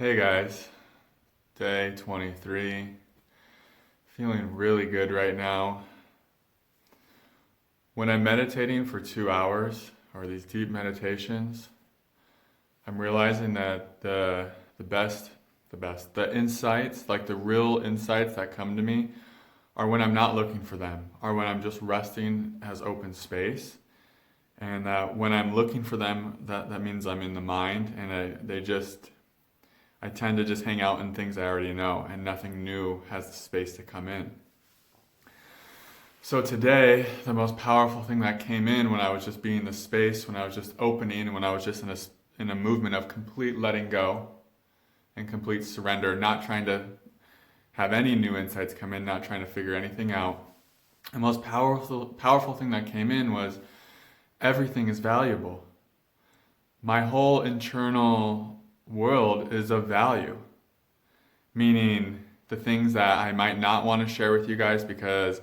Hey guys, day 23. Feeling really good right now. When I'm meditating for 2 hours, or these deep meditations, I'm realizing that the insights, like the real insights that come to me, are when I'm not looking for them, are when I'm just resting as open space. And when I'm looking for them, that means I'm in the mind, and I tend to just hang out in things I already know, and nothing new has the space to come in. So today, the most powerful thing that came in when I was just being in the space, when I was just opening, and when I was just in a movement of complete letting go and complete surrender, not trying to have any new insights come in, not trying to figure anything out. The most powerful thing that came in was everything is valuable. My whole internal world is of value, meaning the things that I might not want to share with you guys because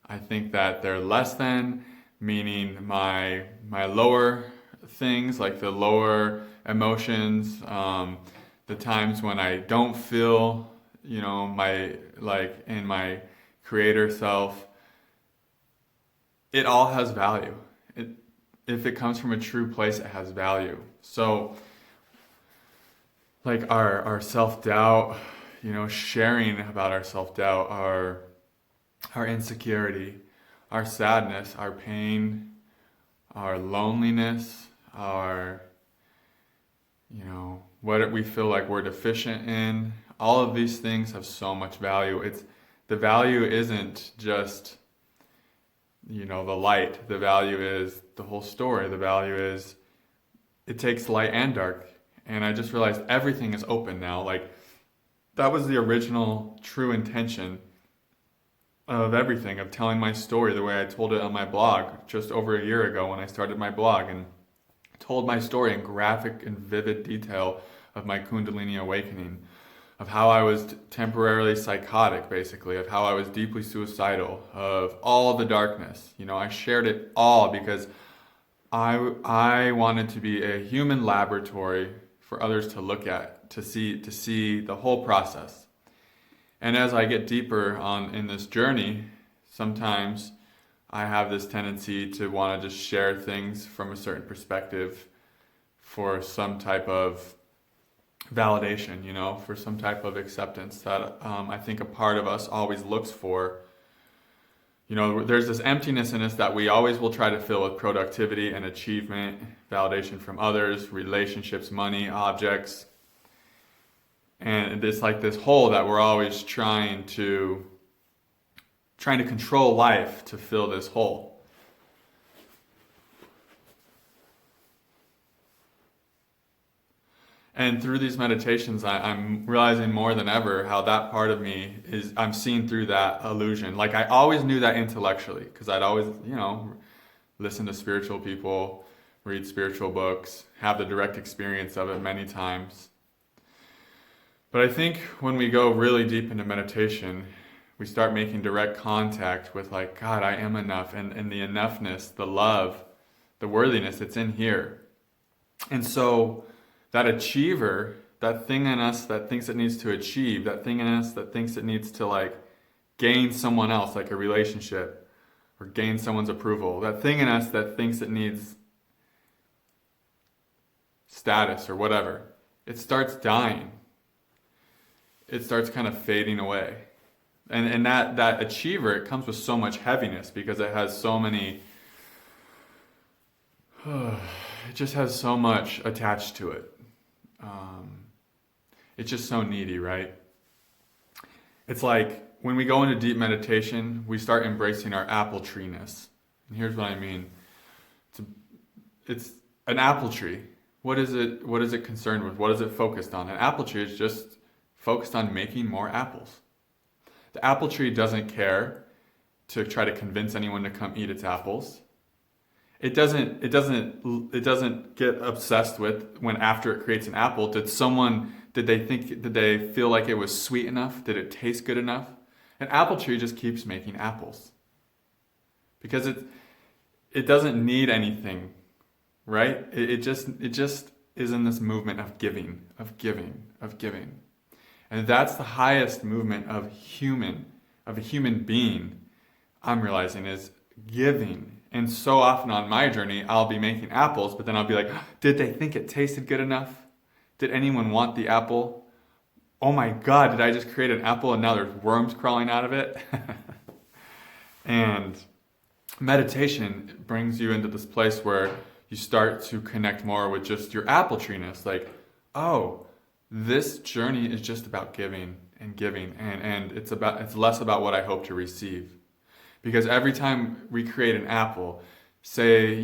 I think that they're less than, meaning my lower things, like the lower emotions, the times when I don't feel, in my creator self, it all has value. If it comes from a true place, it has value. So like our self-doubt, sharing about our self-doubt, our insecurity, our sadness, our pain, our loneliness, our, what we feel like we're deficient in, all of these things have so much value. The value isn't just, the light. The value is the whole story. The value is it takes light and dark. And I just realized everything is open now. Like, that was the original true intention of everything, of telling my story the way I told it on my blog just over a year ago when I started my blog and told my story in graphic and vivid detail of my kundalini awakening, of how I was temporarily psychotic, basically, of how I was deeply suicidal, of all the darkness. I shared it all because I wanted to be a human laboratory for others to look at, to see the whole process. And as I get deeper in this journey, sometimes I have this tendency to want to just share things from a certain perspective for some type of validation, for some type of acceptance that I think a part of us always looks for. There's this emptiness in us that we always will try to fill with productivity and achievement, validation from others, relationships, money, objects. And it's like this hole that we're always trying to control life to fill this hole. And through these meditations, I'm realizing more than ever how that part of me I'm seeing through that illusion. Like, I always knew that intellectually, because I'd always, listen to spiritual people, read spiritual books, have the direct experience of it many times. But I think when we go really deep into meditation, we start making direct contact with, like, God, I am enough, and the enoughness, the love, the worthiness, it's in here. And so that achiever, that thing in us that thinks it needs to achieve, that thing in us that thinks it needs to, like, gain someone else, like a relationship, or gain someone's approval, that thing in us that thinks it needs status or whatever, it starts dying. It starts kind of fading away. And that achiever, it comes with so much heaviness because it has so many, it just has so much attached to it. It's just so needy, right? It's like when we go into deep meditation, we start embracing our apple tree-ness. And here's what I mean. It's an apple tree. What is it concerned with? What is it focused on? An apple tree is just focused on making more apples. The apple tree doesn't care to try to convince anyone to come eat its apples. It doesn't get obsessed with when, after it creates an apple, did they feel like it was sweet enough? Did it taste good enough? An apple tree just keeps making apples because it doesn't need anything, right? It just is in this movement of giving, of giving, of giving. And that's the highest movement of a human being, I'm realizing, is giving. And so often on my journey, I'll be making apples, but then I'll be like, did they think it tasted good enough? Did anyone want the apple? Oh my God, did I just create an apple and now there's worms crawling out of it? And meditation brings you into this place where you start to connect more with just your apple treeness. Like, oh, this journey is just about giving and giving, and it's less about what I hope to receive. Because every time we create an apple, say,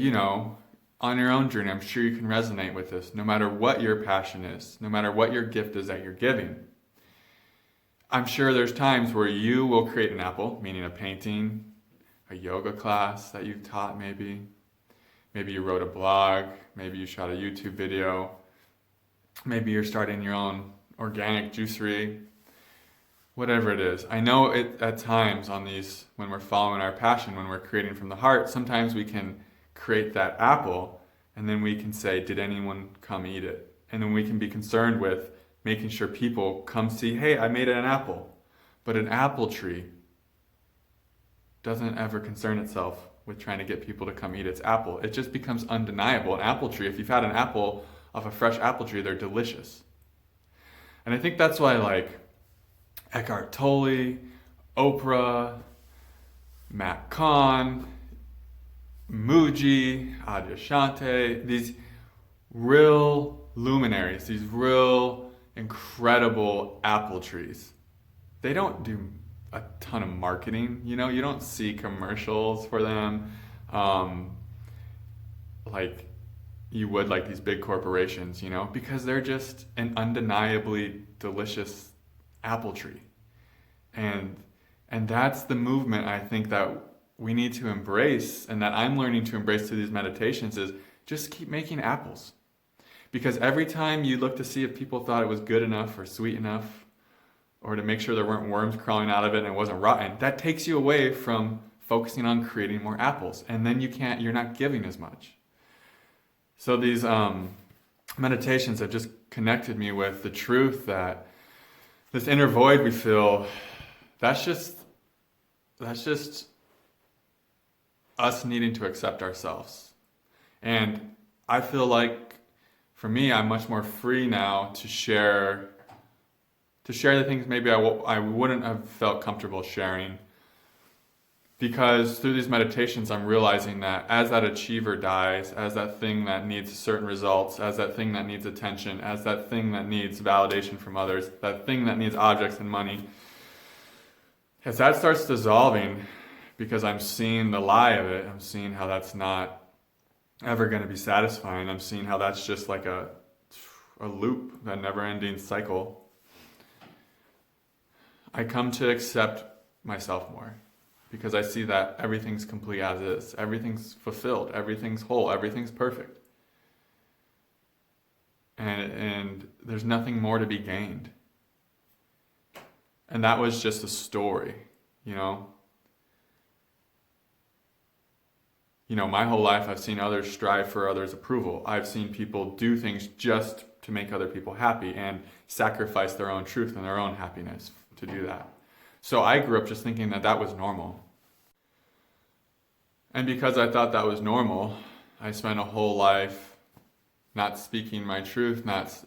on your own journey, I'm sure you can resonate with this, no matter what your passion is, no matter what your gift is that you're giving. I'm sure there's times where you will create an apple, meaning a painting, a yoga class that you've taught maybe. Maybe you wrote a blog, maybe you shot a YouTube video, maybe you're starting your own organic juicery, whatever it is. I know it at times on these, when we're following our passion, when we're creating from the heart, sometimes we can create that apple and then we can say, did anyone come eat it? And then we can be concerned with making sure people come see, hey, I made an apple. But an apple tree doesn't ever concern itself with trying to get people to come eat its apple. It just becomes undeniable. An apple tree, if you've had an apple off a fresh apple tree, they're delicious. And I think that's why Eckhart Tolle, Oprah, Matt Kahn, Muji, Adyashanti, these real luminaries, these real incredible apple trees, they don't do a ton of marketing. You don't see commercials for them like you would these big corporations, because they're just an undeniably delicious apple tree. And that's the movement I think that we need to embrace, and that I'm learning to embrace through these meditations, is just keep making apples. Because every time you look to see if people thought it was good enough or sweet enough, or to make sure there weren't worms crawling out of it and it wasn't rotten, that takes you away from focusing on creating more apples. And then you're not giving as much. So these meditations have just connected me with the truth that this inner void we feel, that's just us needing to accept ourselves. And I feel like, for me, I'm much more free now to share the things maybe I wouldn't have felt comfortable sharing. Because through these meditations, I'm realizing that as that achiever dies, as that thing that needs certain results, as that thing that needs attention, as that thing that needs validation from others, that thing that needs objects and money, as that starts dissolving, because I'm seeing the lie of it, I'm seeing how that's not ever going to be satisfying, I'm seeing how that's just like a loop, a never-ending cycle, I come to accept myself more. Because I see that everything's complete as is. Everything's fulfilled. Everything's whole. Everything's perfect. And there's nothing more to be gained. And that was just a story, my whole life I've seen others strive for others' approval. I've seen people do things just to make other people happy and sacrifice their own truth and their own happiness to do that. So I grew up just thinking that was normal. And because I thought that was normal, I spent a whole life not speaking my truth, not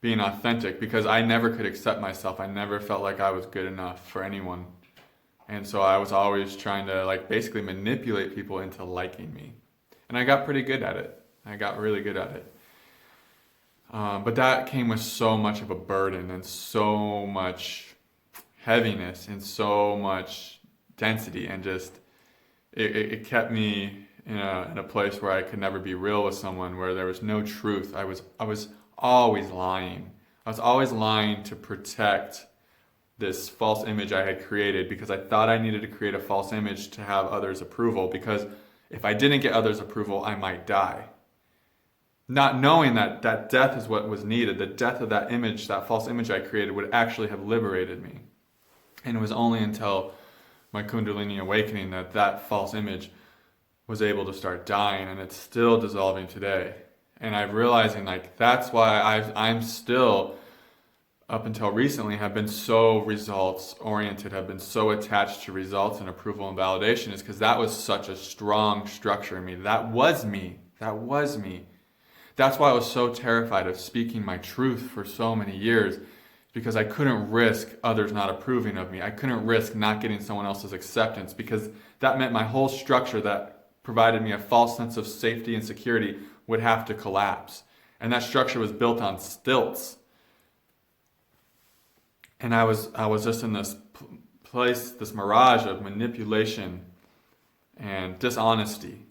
being authentic, because I never could accept myself. I never felt like I was good enough for anyone. And so I was always trying to basically manipulate people into liking me. And I got pretty good at it. I got really good at it. But that came with so much of a burden and so much heaviness and so much density, and just it kept me in a place where I could never be real with someone, where there was no truth. I was always lying. I was always lying to protect this false image I had created, because I thought I needed to create a false image to have others' approval, because if I didn't get others' approval, I might die. Not knowing that death is what was needed. The death of that image, that false image I created, would actually have liberated me. And it was only until my kundalini awakening that false image was able to start dying, and it's still dissolving today. And I'm realizing like that's why I'm still, up until recently, have been so results oriented, have been so attached to results and approval and validation, is because that was such a strong structure in me. That was me. That was me. That's why I was so terrified of speaking my truth for so many years, because I couldn't risk others not approving of me. I couldn't risk not getting someone else's acceptance, because that meant my whole structure that provided me a false sense of safety and security would have to collapse. And that structure was built on stilts. And I was just in this place, this mirage of manipulation and dishonesty.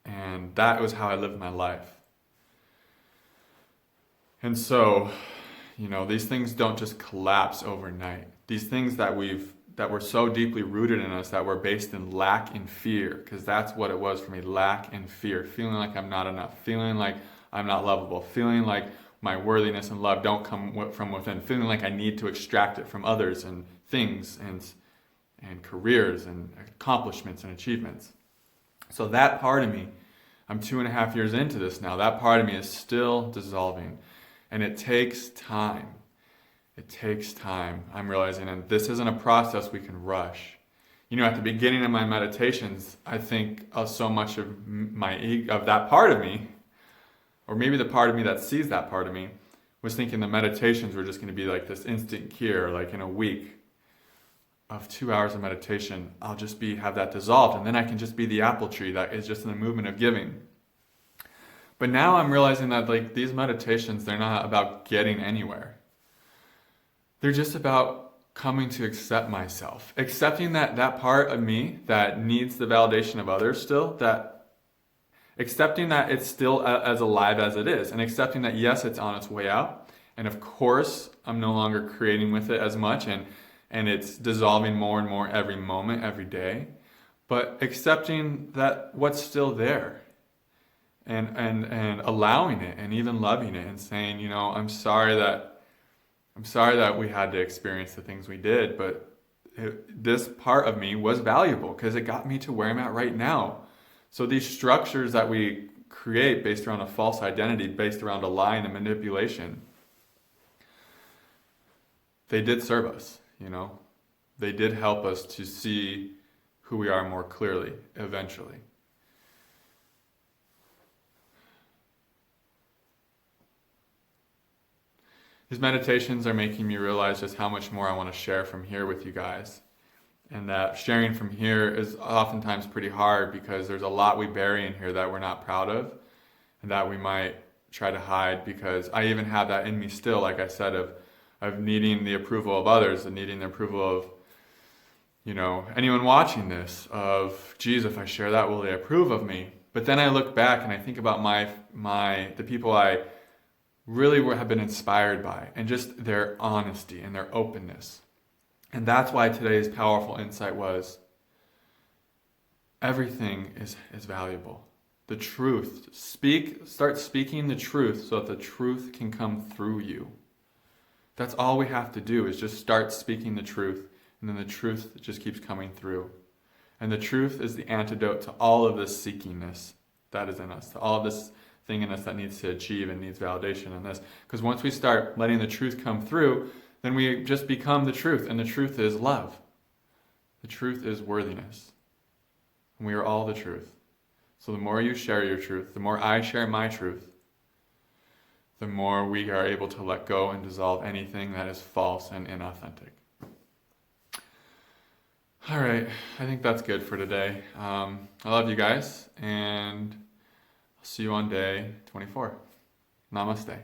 And that was how I lived my life. And so, these things don't just collapse overnight. These things that were so deeply rooted in us, that were based in lack and fear, because that's what it was for me, lack and fear, feeling like I'm not enough, feeling like I'm not lovable, feeling like my worthiness and love don't come from within, feeling like I need to extract it from others and things and careers and accomplishments and achievements. So that part of me, I'm 2.5 years into this now, that part of me is still dissolving, and it takes time. It takes time, I'm realizing, and this isn't a process we can rush. At the beginning of my meditations, I think so much of of that part of me, or maybe the part of me that sees that part of me, was thinking the meditations were just going to be like this instant cure, like in a week of 2 hours of meditation, I'll just have that dissolved, and then I can just be the apple tree that is just in the movement of giving. But now I'm realizing that like these meditations, they're not about getting anywhere. They're just about coming to accept myself, accepting that part of me that needs the validation of others still, accepting that it's still as alive as it is, and accepting that yes, it's on its way out, and of course I'm no longer creating with it as much, and it's dissolving more and more every moment, every day, but accepting that what's still there, and allowing it, and even loving it, and saying, I'm sorry that we had to experience the things we did, but this part of me was valuable because it got me to where I'm at right now. So these structures that we create based around a false identity, based around a lie and a manipulation, they did serve us, They did help us to see who we are more clearly, eventually. These meditations are making me realize just how much more I want to share from here with you guys. And that sharing from here is oftentimes pretty hard because there's a lot we bury in here that we're not proud of and that we might try to hide, because I even have that in me still, like I said, of needing the approval of others and needing the approval of, anyone watching this, of, geez, if I share that, will they approve of me? But then I look back and I think about the people I really have been inspired by, and just their honesty and their openness. And that's why today's powerful insight was, everything is valuable. The truth. Start speaking the truth so that the truth can come through you. That's all we have to do, is just start speaking the truth, and then the truth just keeps coming through. And the truth is the antidote to all of this seekingness that is in us, to all of this thing in us that needs to achieve and needs validation in this. Because once we start letting the truth come through, then we just become the truth, and the truth is love. The truth is worthiness. And we are all the truth. So the more you share your truth, the more I share my truth, the more we are able to let go and dissolve anything that is false and inauthentic. All right, I think that's good for today. I love you guys, and I'll see you on day 24. Namaste.